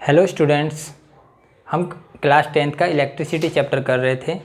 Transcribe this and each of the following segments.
Hello students, हम class 10th का electricity chapter कर रहे थे।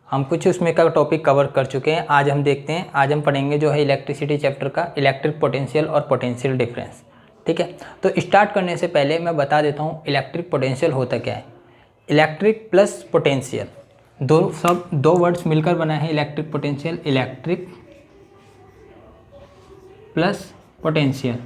हम कुछ उसमें का टॉपिक कवर कर चुके हैं। आज हम देखते हैं, आज हम पढ़ेंगे जो है इलेक्ट्रिसिटी चैप्टर का इलेक्ट्रिक पोटेंशियल और पोटेंशियल डिफरेंस। ठीक है, तो स्टार्ट करने से पहले मैं बता देता हूँ इलेक्ट्रिक पोटेंशियल होता क्या है। इलेक्ट्रिक प्लस पोटेंशियल दो वर्ड्स मिलकर बना है electric potential. Electric plus potential.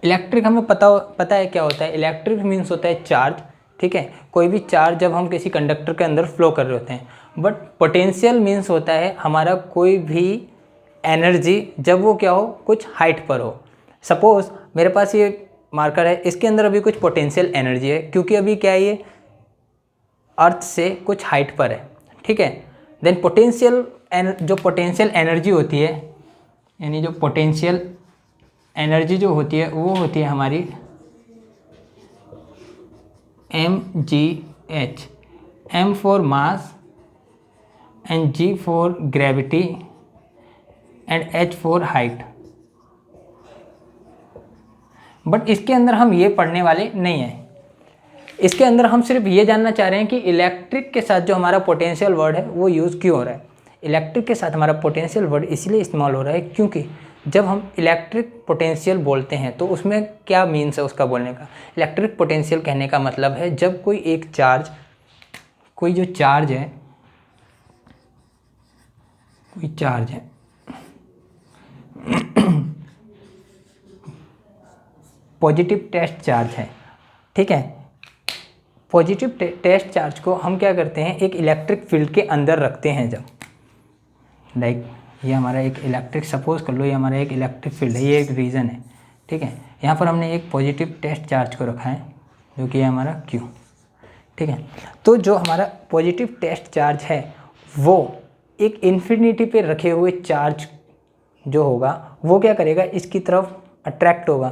Electric हमें पता है क्या होता है। इलेक्ट्रिक मीन्स होता है चार्ज। ठीक है, कोई भी चार्ज जब हम किसी कंडक्टर के अंदर फ्लो कर रहे होते हैं। बट पोटेंशियल मीन्स होता है हमारा कोई भी एनर्जी जब वो क्या हो, कुछ हाइट पर हो। सपोज मेरे पास ये मार्कर है, इसके अंदर अभी कुछ पोटेंशियल एनर्जी है क्योंकि अभी क्या है, ये अर्थ से कुछ हाइट पर है। ठीक है, देन जो पोटेंशियल एनर्जी होती है, यानी जो पोटेंशियल एनर्जी जो होती है वो होती है हमारी mgh। m for mass and g for gravity and h for height. But इसके अंदर हम ये पढ़ने वाले नहीं हैं। इसके अंदर हम सिर्फ ये जानना चाह रहे हैं कि इलेक्ट्रिक के साथ जो हमारा पोटेंशियल वर्ड है वो यूज़ क्यों हो रहा है। इलेक्ट्रिक के साथ हमारा पोटेंशियल वर्ड इसलिए इस्तेमाल हो रहा है क्योंकि जब हम इलेक्ट्रिक पोटेंशियल बोलते हैं तो उसमें क्या मीन्स है उसका बोलने का। इलेक्ट्रिक पोटेंशियल कहने का मतलब है जब कोई जो चार्ज है, पॉजिटिव टेस्ट चार्ज है। ठीक है, पॉजिटिव टेस्ट चार्ज को हम क्या करते हैं, एक इलेक्ट्रिक फील्ड के अंदर रखते हैं। जब लाइक ये हमारा एक इलेक्ट्रिक, सपोज कर लो ये हमारा एक इलेक्ट्रिक फील्ड है, ये एक रीजन है। ठीक है, यहाँ पर हमने एक पॉजिटिव टेस्ट चार्ज को रखा है जो कि है हमारा Q। ठीक है, तो जो हमारा पॉजिटिव टेस्ट चार्ज है वो एक इन्फिनिटी पे रखे हुए चार्ज जो होगा वो क्या करेगा, इसकी तरफ अट्रैक्ट होगा।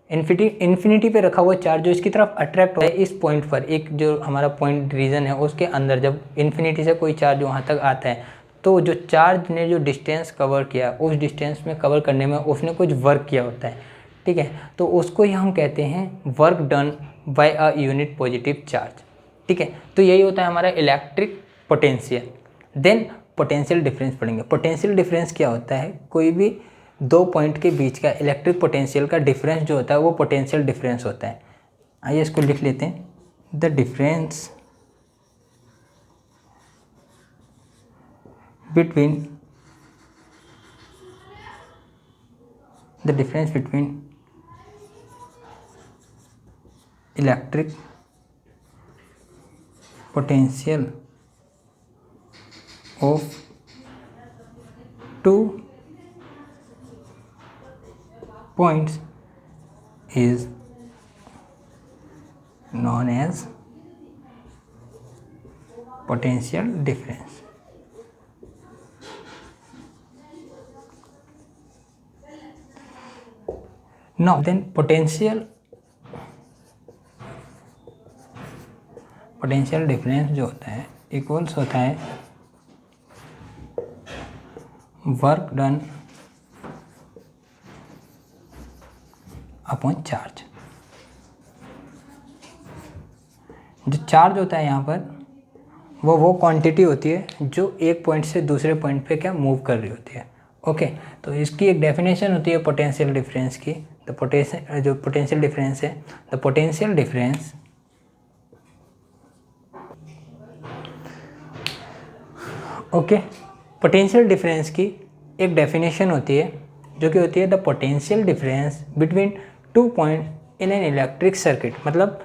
इन्फिनिटी पे रखा हुआ चार्ज जो इसकी तरफ अट्रैक्ट होगा, इस पॉइंट पर एक जो हमारा पॉइंट रीजन है उसके अंदर जब इन्फिनिटी से कोई चार्ज वहाँ तक आता है तो जो चार्ज ने जो डिस्टेंस कवर किया उस डिस्टेंस में कवर करने में उसने कुछ वर्क किया होता है। ठीक है, तो उसको ही हम कहते हैं work done by a unit positive charge. ठीक है, तो यही होता है हमारा electric potential. Then potential difference पढ़ेंगे। पोटेंशियल डिफरेंस क्या होता है, कोई भी दो पॉइंट के बीच का इलेक्ट्रिक पोटेंशियल का डिफरेंस जो होता है वो पोटेंशियल डिफरेंस होता है। आइए इसको लिख लेते हैं। The difference between electric potential of two points is known as potential difference. Now then potential difference जो होता है इक्वल्स होता है वर्क डन अपॉन चार्ज। जो चार्ज होता है यहाँ पर वो क्वांटिटी होती है जो एक पॉइंट से दूसरे पॉइंट पे क्या मूव कर रही होती है। ओके, तो इसकी एक डेफिनेशन होती है पोटेंशियल डिफरेंस की। जो पोटेंशियल डिफरेंस है, the potential difference potential difference की एक डेफिनेशन होती है जो कि होती है the potential difference between two point in an electric circuit. मतलब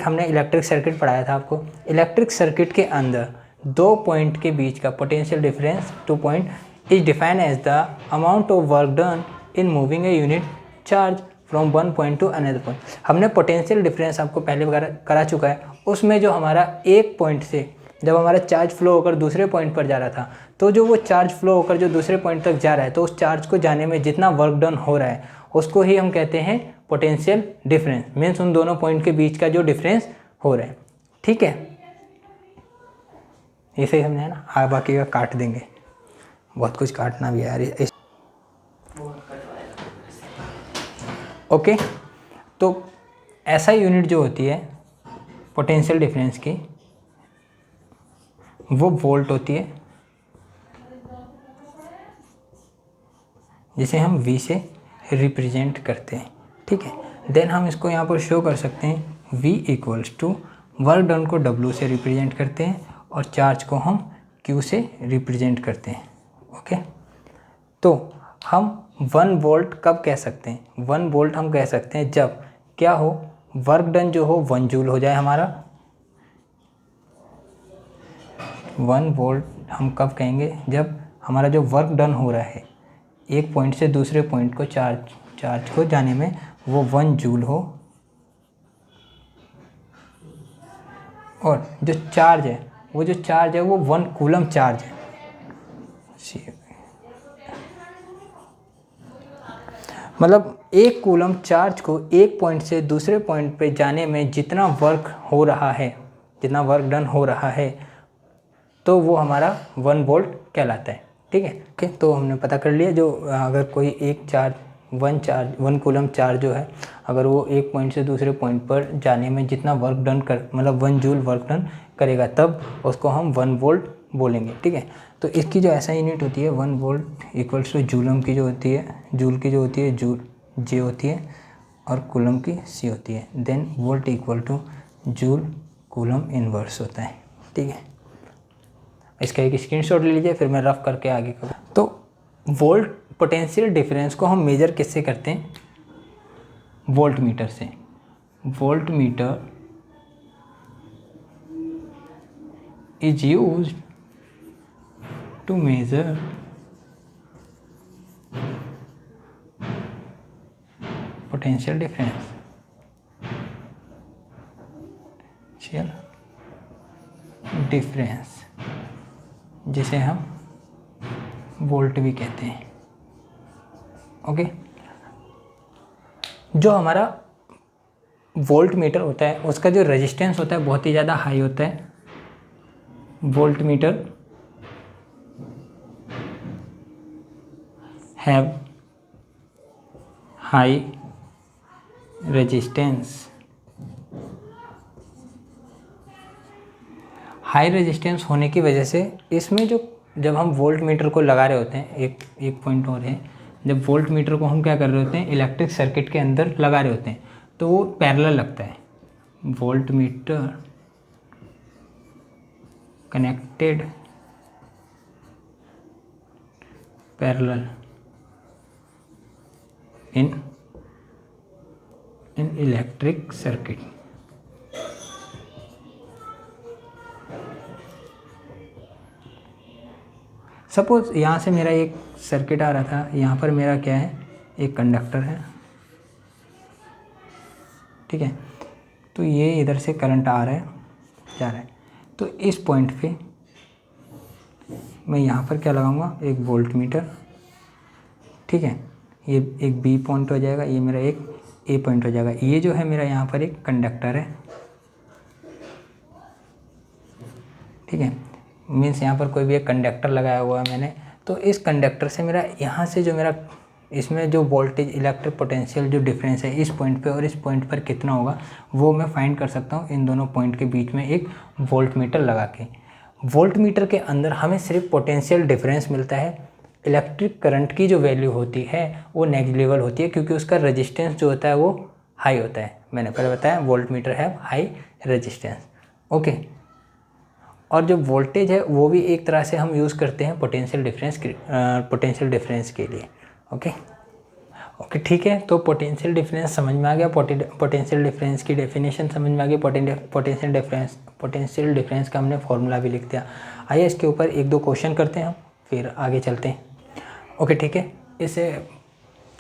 हमने इलेक्ट्रिक सर्किट पढ़ाया था आपको। इलेक्ट्रिक सर्किट के अंदर दो पॉइंट के बीच का potential difference, two point, is defined as the amount of work done in moving a unit charge from one point to another point. हमने पोटेंशियल डिफरेंस आपको पहले करा चुका है। उसमें जो हमारा एक पॉइंट से जब हमारा चार्ज फ्लो होकर दूसरे पॉइंट पर जा रहा था, तो जो वो चार्ज फ्लो होकर जो दूसरे पॉइंट तक जा रहा है, तो उस चार्ज को जाने में जितना वर्क डन हो रहा है उसको ही हम कहते हैं पोटेंशियल डिफरेंस। मीन्स उन दोनों पॉइंट के बीच का जो डिफरेंस हो रहा है। ठीक है, ये सही समझा है ना। बाकी का काट देंगे, बहुत कुछ काटना भी है यार। ओके, तो ऐसा यूनिट जो होती है पोटेंशियल डिफरेंस की वो वोल्ट होती है, जिसे हम V से रिप्रेजेंट करते हैं। ठीक है, देन हम इसको यहाँ पर शो कर सकते हैं V equals to work done को W से रिप्रेजेंट करते हैं और चार्ज को हम Q से रिप्रेजेंट करते हैं। ओके, तो हम 1 वोल्ट कब कह सकते हैं? 1 वोल्ट हम कह सकते हैं जब क्या हो, वर्क डन जो हो 1 जूल हो जाए हमारा। 1 वोल्ट हम कब कहेंगे? जब हमारा जो वर्क डन हो रहा है एक पॉइंट से दूसरे पॉइंट को चार्ज को जाने में वो 1 जूल हो, और जो चार्ज है वो 1 कूलम चार्ज है। मतलब 1 कूलम चार्ज को एक पॉइंट से दूसरे पॉइंट पे जाने में जितना वर्क हो रहा है, जितना वर्क डन हो रहा है, तो वो हमारा 1 वोल्ट कहलाता है। ठीक है, ओके, तो हमने पता कर लिया जो अगर कोई एक चार्ज 1 कूलम चार्ज जो है अगर वो एक पॉइंट से दूसरे पॉइंट पर जाने में जितना वर्क डन कर मतलब 1 जूल वर्क डन करेगा तब उसको हम 1 वोल्ट बोलेंगे। ठीक है, तो इसकी जो ऐसा यूनिट होती है 1 वोल्ट इक्वल्स टू जूलम की जो होती है, जूल की जो होती है जूल जे होती है और कूलम की सी होती है। Then volt equal to joule coulomb inverse होता है। ठीक है, इसका एक स्क्रीनशॉट ले लीजिए, फिर मैं रफ करके आगे करूँ। तो वोल्ट पोटेंशियल डिफरेंस को हम मेजर किससे करते हैं? वोल्ट मीटर से। Voltmeter is used to measure potential difference. Difference जिसे हम वोल्ट भी कहते हैं। ओके, जो हमारा वोल्ट मीटर होता है उसका जो रेजिस्टेंस होता है बहुत ही ज़्यादा हाई होता है। Volt meter have high resistance. High resistance होने की वजह से इसमें जो जब हम वोल्ट मीटर को लगा रहे होते हैं, एक पॉइंट और है, जब वोल्ट मीटर को हम क्या कर रहे होते हैं इलेक्ट्रिक सर्किट के अंदर लगा रहे होते हैं तो वो पैरेलल लगता है। Volt meter connected parallel in electric circuit. Suppose यहाँ से मेरा एक सर्किट आ रहा था, यहाँ पर मेरा क्या है एक कंडक्टर है। ठीक है, तो ये इधर से करंट आ रहा है जा रहा है, तो इस पॉइंट पे मैं यहाँ पर क्या लगाऊंगा एक वोल्ट मीटर। ठीक है, ये एक बी पॉइंट हो जाएगा, ये मेरा एक ए पॉइंट हो जाएगा। ये जो है मेरा यहाँ पर एक कंडक्टर है। ठीक है, मीन्स यहाँ पर कोई भी एक कंडक्टर लगाया हुआ है मैंने, तो इस कंडक्टर से मेरा यहाँ से जो मेरा इसमें जो वोल्टेज इलेक्ट्रिक पोटेंशियल जो डिफरेंस है इस पॉइंट पे और इस पॉइंट पर कितना होगा वो मैं फाइंड कर सकता हूँ इन दोनों पॉइंट के बीच में एक वोल्ट मीटर लगा के। वोल्ट मीटर के अंदर हमें सिर्फ पोटेंशियल डिफरेंस मिलता है। इलेक्ट्रिक करंट की जो वैल्यू होती है वो नेग्लिजिबल होती है क्योंकि उसका रजिस्टेंस जो होता है वो हाई होता है। मैंने पहले बताया वोल्ट मीटर है हाई रजिस्टेंस। ओके, और जो वोल्टेज है वो भी एक तरह से हम यूज़ करते हैं पोटेंशियल डिफरेंस के लिए। ओके, ठीक है, तो पोटेंशियल डिफरेंस समझ में आ गया, पोटेंशियल डिफरेंस की डेफिनेशन समझ में आ गई, पोटेंशियल डिफरेंस का हमने फॉर्मूला भी लिख दिया। आइए इसके ऊपर एक दो क्वेश्चन करते हैं हम, फिर आगे चलते हैं। ओके, ठीक है,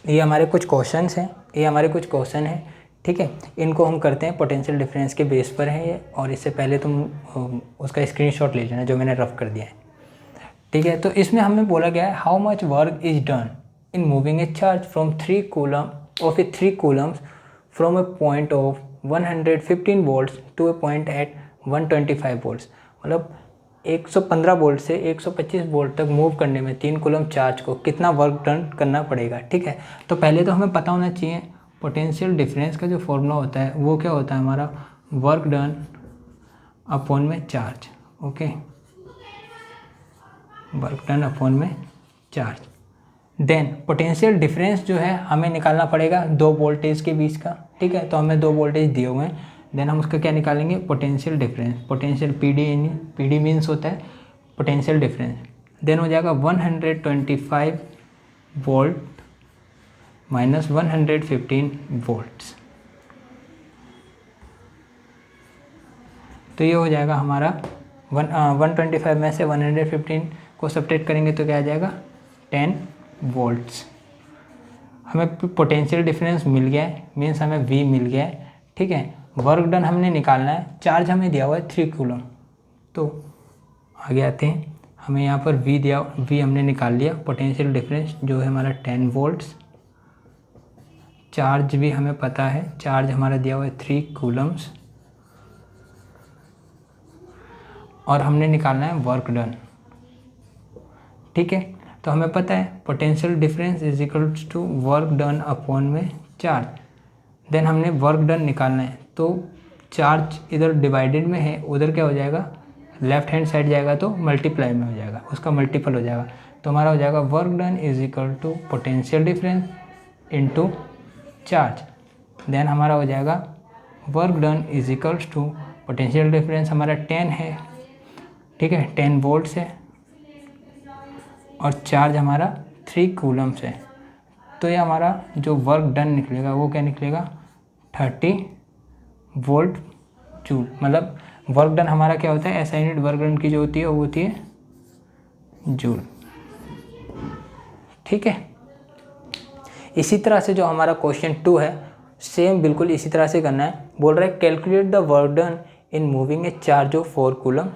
ये हमारे कुछ क्वेश्चन हैं, ठीक है, इनको हम करते हैं पोटेंशियल डिफरेंस के बेस पर है ये, और इससे पहले तुम उसका स्क्रीनशॉट ले लेना जो मैंने रफ कर दिया है। ठीक है, तो इसमें हमें बोला गया है how much work is done in moving a charge from 3 coulombs from a point of 115 volts to a point at 125 volts। मतलब 115 वोल्ट से 125 वोल्ट तक मूव करने में 3 कूलम चार्ज को कितना वर्क डन करना पड़ेगा। ठीक है, तो पहले तो हमें पता होना चाहिए पोटेंशियल डिफरेंस का जो फॉर्मूला होता है वो क्या होता है हमारा, वर्क डन अपॉन में charge. Okay, work done upon में चार्ज। देन पोटेंशियल डिफरेंस जो है हमें निकालना पड़ेगा दो वोल्टेज के बीच का, ठीक है। तो हमें दो वोल्टेज दिए हुए हैं, देन हम उसका क्या निकालेंगे, potential difference. Potential P D means होता है पोटेंशियल डिफरेंस। देन हो जाएगा 125 वोल्ट माइनस 115 वोल्ट्स। तो ये हो जाएगा हमारा 125 में से 115 को सब्ट्रैक्ट करेंगे तो क्या आ जाएगा, 10 वोल्ट्स। हमें पोटेंशियल डिफरेंस मिल गया है, मीन्स हमें V मिल गया है, ठीक है। वर्क डन हमने निकालना है, चार्ज हमें दिया हुआ है 3 कूलम। तो आगे आते हैं, हमें यहाँ पर V हमने निकाल लिया, पोटेंशियल डिफरेंस जो है हमारा 10 वोल्ट्स। चार्ज भी हमें पता है, चार्ज हमारा दिया हुआ है 3 कूलम्स, और हमने निकालना है वर्क डन, ठीक है। तो हमें पता है potential difference is equals to work done upon में चार्ज। देन हमने वर्क डन निकालना है, तो चार्ज इधर डिवाइडेड में है, उधर क्या हो जाएगा, लेफ्ट हैंड साइड जाएगा तो मल्टीप्लाई में हो जाएगा, उसका मल्टीपल हो जाएगा। तो हमारा हो जाएगा work done is equal to potential difference into charge. Then हमारा हो जाएगा work done is equals to potential difference हमारा 10 है, ठीक है, 10 वोल्ट्स है, और चार्ज हमारा 3 कूलम्स है। तो ये हमारा जो वर्क डन निकलेगा वो क्या निकलेगा, 30 वोल्ट जूल। मतलब वर्क डन हमारा क्या होता है, SI यूनिट वर्क डन की जो होती है वो होती है जूल, ठीक है। इसी तरह से जो हमारा क्वेश्चन 2 है, सेम बिल्कुल इसी तरह से करना है। बोल रहा है calculate the work done in moving A charge of 4 coulomb.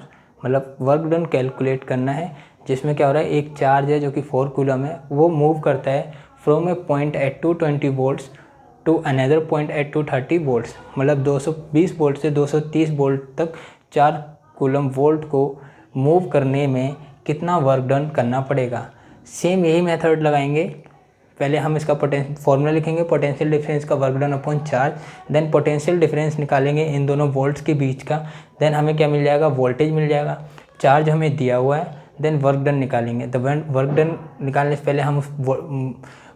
मतलब वर्क डन कैलकुलेट करना है, जिसमें क्या हो रहा है, एक चार्ज है जो कि 4 कूलम है, वो मूव करता है from a point at two 20 volts to another point at two 30 volts. मतलब 220 वोल्ट से 230 वोल्ट तक 4 कूलम वोल्ट को मूव करने में कितना वर्क डन करना पड़ेगा। सेम यही मेथड लगाएंगे। पहले हम इसका फॉर्मूला लिखेंगे, पोटेंशियल डिफरेंस का work done upon charge. Then potential difference निकालेंगे इन दोनों वोल्ट्स के बीच का। देन हमें क्या मिल जाएगा, वोल्टेज मिल जाएगा। चार्ज हमें दिया हुआ है, देन वर्क डन निकालेंगे। तो वर्क डन निकालने से पहले हम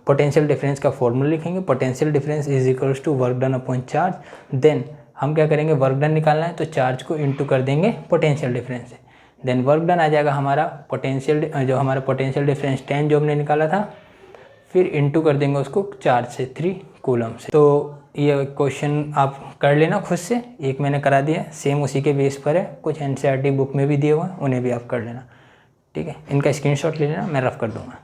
पोटेंशियल डिफरेंस का फॉर्मूला लिखेंगे, potential difference is equals to work done upon charge. Then हम क्या करेंगे, वर्क डन निकालना है तो चार्ज को इंटू कर देंगे पोटेंशियल डिफरेंस से। देन वर्क डन आ जाएगा हमारा पोटेंशियल, जो हमारा पोटेंशियल डिफरेंस 10 जो हमने निकाला था, फिर इंटू कर देंगे उसको चार्ज से 3 कूलम से। तो ये क्वेश्चन आप कर लेना खुद से, एक मैंने करा दिया, सेम उसी के बेस पर है। कुछ NCERT बुक में भी दिए हुए हैं, उन्हें भी आप कर लेना, ठीक है। इनका स्क्रीनशॉट ले लेना, मैं रफ कर दूँगा।